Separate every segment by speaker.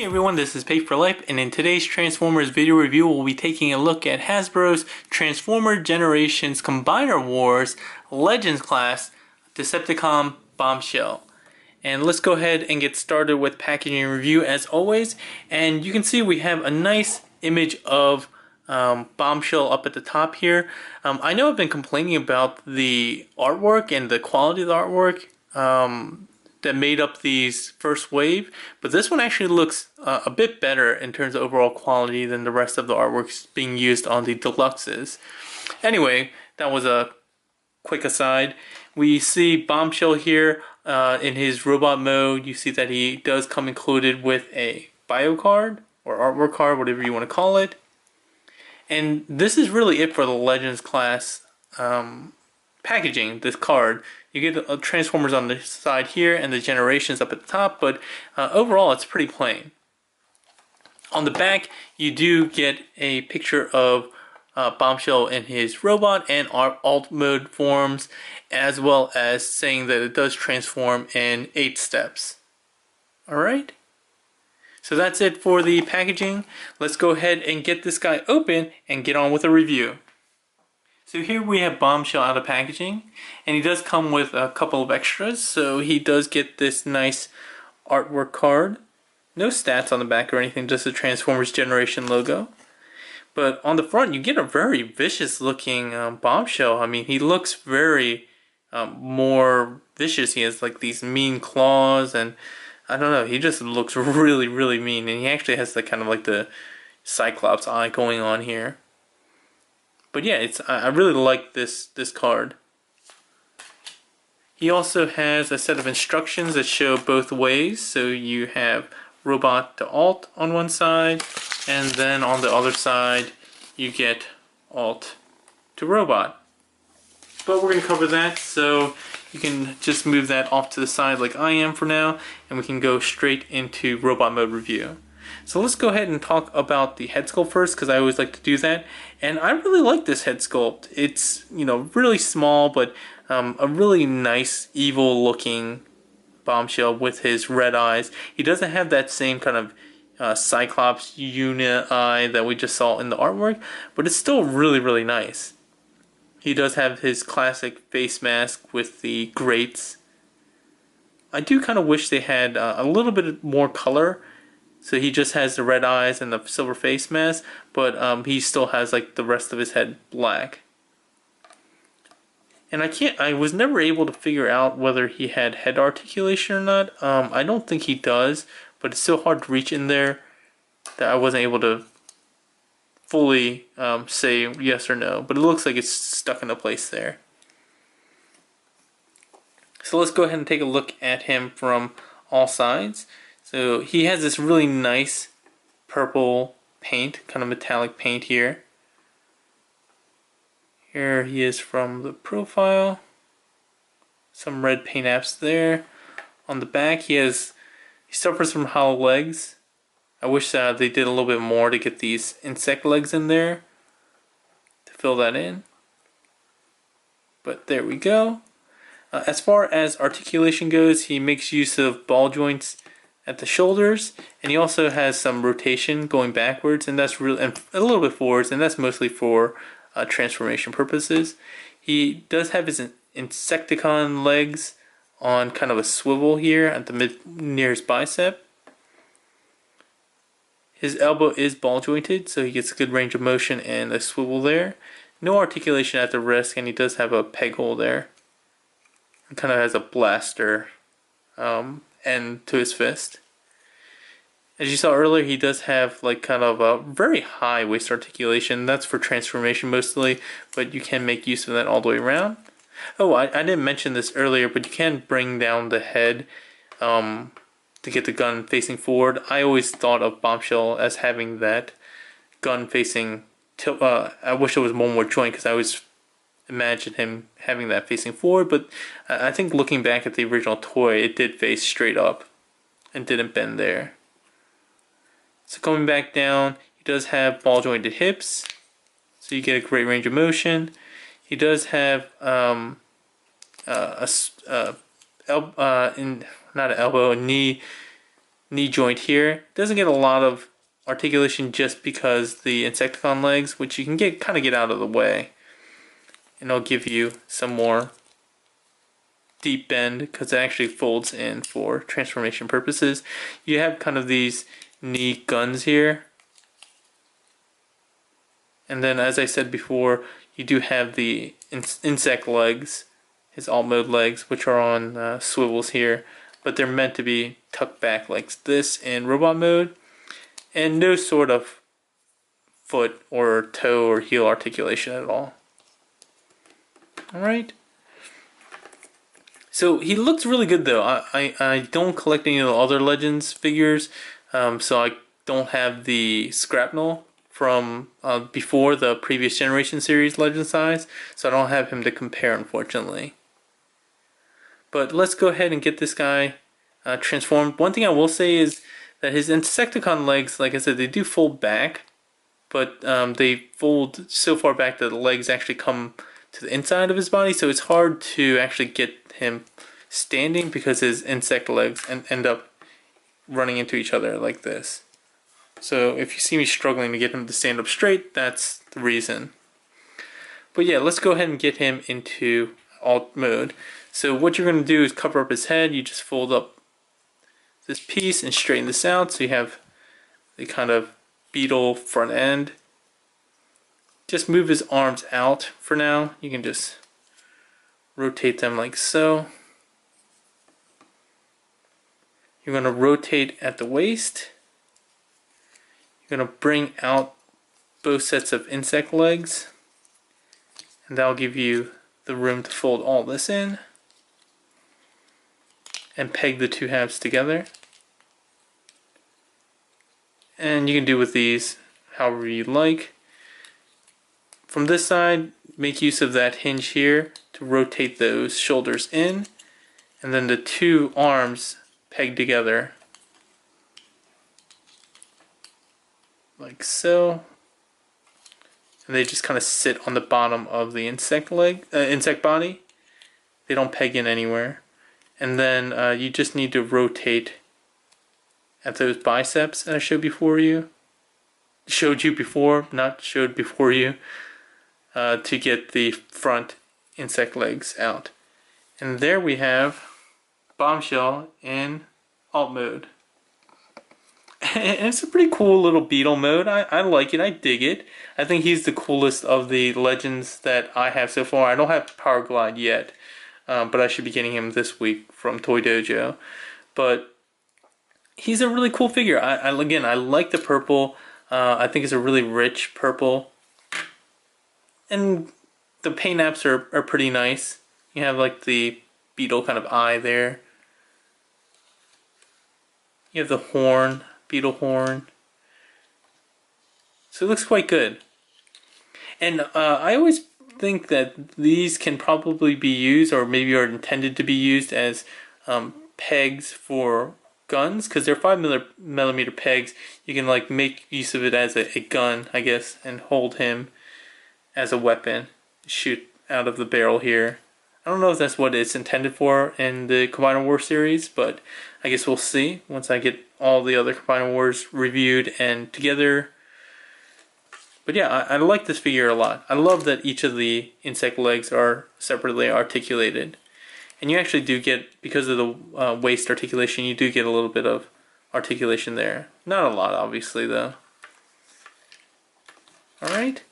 Speaker 1: Hey everyone, this is Paid for Life, and in today's Transformers video review, we'll be taking a look at Hasbro's Transformer Generations Combiner Wars Legends class Decepticon Bombshell. And let's go ahead and get started with packaging review as always. And you can see we have a nice image of Bombshell up at the top here. I know I've been complaining about the artwork and the quality of the artwork that made up these first wave, but this one actually looks a bit better in terms of overall quality than the rest of the artworks being used on the deluxes. Anyway, that was a quick aside. We see Bombshell here in his robot mode. You see that he does come included with a bio card or artwork card, whatever you want to call it. And this is really it for the Legends class packaging, this card. You get the Transformers on the side here and the Generations up at the top, but overall it's pretty plain. On the back, you do get a picture of Bombshell in his robot and alt mode forms, as well as saying that it does transform in 8 steps. Alright? So that's it for the packaging. Let's go ahead and get this guy open and get on with a review. So here we have Bombshell out of packaging, and he does come with a couple of extras. So he does get this nice artwork card. No stats on the back or anything, just a Transformers Generation logo. But on the front, you get a very vicious looking Bombshell. I mean, he looks very more vicious. He has like these mean claws, and I don't know, he just looks really, really mean. And he actually has the kind of like the Cyclops eye going on here. But yeah, I really like this card. He also has a set of instructions that show both ways. So you have robot to alt on one side, and then on the other side you get alt to robot. But we're going to cover that, so you can just move that off to the side like I am for now, and we can go straight into robot mode review. So let's go ahead and talk about the head sculpt first, because I always like to do that. And I really like this head sculpt. It's, you know, really small, but a really nice, evil looking Bombshell with his red eyes. He doesn't have that same kind of Cyclops unit eye that we just saw in the artwork, but it's still really, really nice. He does have his classic face mask with the grates. I do kind of wish they had a little bit more color. So he just has the red eyes and the silver face mask, but he still has like the rest of his head black. And I was never able to figure out whether he had head articulation or not. I don't think he does, but it's so hard to reach in there that I wasn't able to fully say yes or no. But it looks like it's stuck into place there. So let's go ahead and take a look at him from all sides. So he has this really nice purple paint, kind of metallic paint here. Here he is from the profile. Some red paint apps there. On the back he suffers from hollow legs. I wish they did a little bit more to get these insect legs in there to fill that in. But there we go. As far as articulation goes, he makes use of ball joints at the shoulders, and he also has some rotation going backwards, and that's really, and a little bit forwards, and that's mostly for transformation purposes. He does have his Insecticon legs on kind of a swivel here at the near his bicep. His elbow is ball jointed, so he gets a good range of motion and a swivel there. No articulation at the wrist, and he does have a peg hole there. He kind of has a blaster end to his fist. As you saw earlier, he does have like kind of a very high waist articulation. That's for transformation mostly, but you can make use of that all the way around. Oh, I didn't mention this earlier, but you can bring down the head to get the gun facing forward. I always thought of Bombshell as having that gun facing tilt. I wish it was one more joint, because I always imagine him having that facing forward, but I think looking back at the original toy, it did face straight up and didn't bend there. So coming back down, he does have ball jointed hips, so you get a great range of motion. He does have not an elbow, a knee knee joint here. Doesn't get a lot of articulation just because the Insecticon legs, which you can kind of get out of the way. And it'll give you some more deep bend because it actually folds in for transformation purposes. You have kind of these knee guns here. And then, as I said before, you do have the insect legs, his alt mode legs, which are on swivels here. But they're meant to be tucked back like this in robot mode. And no sort of foot or toe or heel articulation at all. Alright. So he looks really good though. I don't collect any of the other Legends figures. So I don't have the Skrapnel from before the previous generation series Legend size. So I don't have him to compare, unfortunately. But let's go ahead and get this guy transformed. One thing I will say is that his Insecticon legs, like I said, they do fold back. But they fold so far back that the legs actually come to the inside of his body. So it's hard to actually get him standing because his insect legs end up running into each other like this. So if you see me struggling to get him to stand up straight, that's the reason. But yeah, let's go ahead and get him into alt mode. So what you're going to do is cover up his head. You just fold up this piece and straighten this out so you have the kind of beetle front end. Just move his arms out for now. You can just rotate them like so. You're going to rotate at the waist. You're going to bring out both sets of insect legs. And that'll give you the room to fold all this in. And peg the two halves together. And you can do with these however you like. From this side, make use of that hinge here to rotate those shoulders in. And then the two arms peg together. Like so. And they just kind of sit on the bottom of the insect body. They don't peg in anywhere. And then you just need to rotate at those biceps that I showed before you. Showed you before, not showed before you. To get the front insect legs out. And there we have Bombshell in alt mode. And it's a pretty cool little beetle mode. I like it. I dig it. I think he's the coolest of the Legends that I have so far. I don't have Power Glide yet. But I should be getting him this week from Toy Dojo. But he's a really cool figure. Again, I like the purple. I think it's a really rich purple. And the paint apps are pretty nice. You have like the beetle kind of eye there. You have the horn, beetle horn. So it looks quite good. And I always think that these can probably be used, or maybe are intended to be used as pegs for guns, because they're 5mm pegs. You can like make use of it as a gun, I guess, and hold him as a weapon, shoot out of the barrel here. I don't know if that's what it's intended for in the Combiner Wars series, but I guess we'll see once I get all the other Combiner Wars reviewed and together. But yeah, I like this figure a lot. I love that each of the insect legs are separately articulated. And you actually do get, because of the waist articulation, you do get a little bit of articulation there. Not a lot, obviously, though. Alright.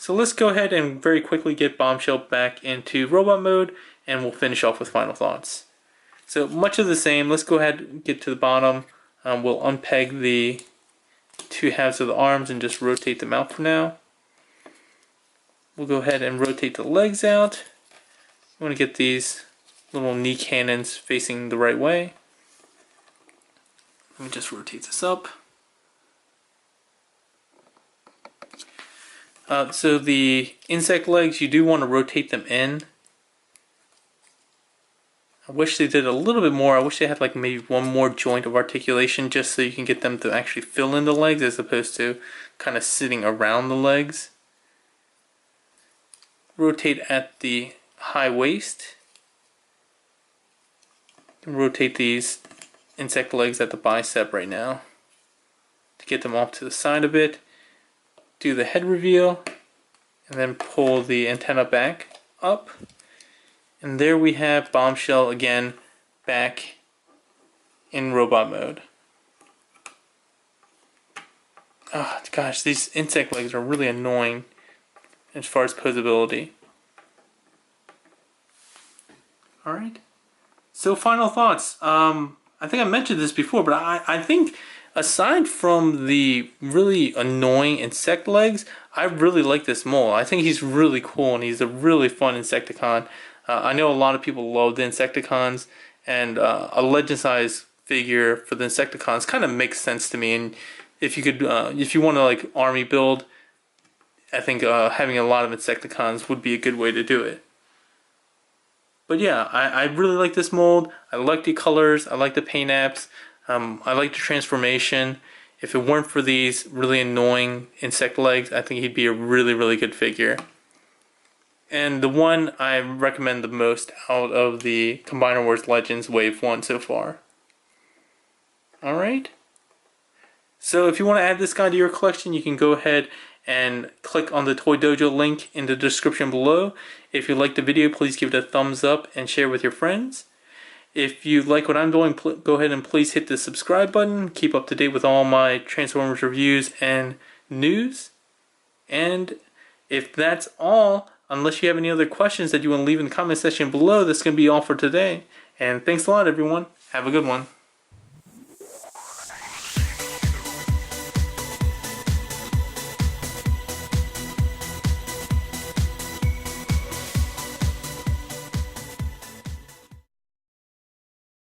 Speaker 1: So let's go ahead and very quickly get Bombshell back into robot mode, and we'll finish off with final thoughts. So much of the same. Let's go ahead and get to the bottom. We'll unpeg the two halves of the arms and just rotate them out for now. We'll go ahead and rotate the legs out. You want to get these little knee cannons facing the right way. Let me just rotate this up. So the insect legs, you do want to rotate them in. I wish they did a little bit more. I wish they had like maybe one more joint of articulation just so you can get them to actually fill in the legs as opposed to kind of sitting around the legs. Rotate at the high waist. Rotate these insect legs at the bicep right now. To get them off to the side a bit. Do the head reveal. And then pull the antenna back up. And there we have Bombshell again back in robot mode. Oh gosh, these insect legs are really annoying as far as posability. Alright. So final thoughts. I think I mentioned this before, but I think aside from the really annoying insect legs, I really like this mold. I think he's really cool and he's a really fun Insecticon. I know a lot of people love the Insecticons, and a legend size figure for the Insecticons kind of makes sense to me. And if you could, if you want to like army build, I think having a lot of Insecticons would be a good way to do it. But yeah, I really like this mold. I like the colors. I like the paint apps. I like the transformation. If it weren't for these really annoying insect legs, I think he'd be a really, really good figure. And the one I recommend the most out of the Combiner Wars Legends Wave 1 so far. Alright. So if you want to add this guy to your collection, you can go ahead and click on the Toy Dojo link in the description below. If you liked the video, please give it a thumbs up and share with your friends. If you like what I'm doing, go ahead and please hit the subscribe button. Keep up to date with all my Transformers reviews and news. And if that's all, unless you have any other questions that you want to leave in the comment section below, that's going to be all for today. And thanks a lot, everyone. Have a good one.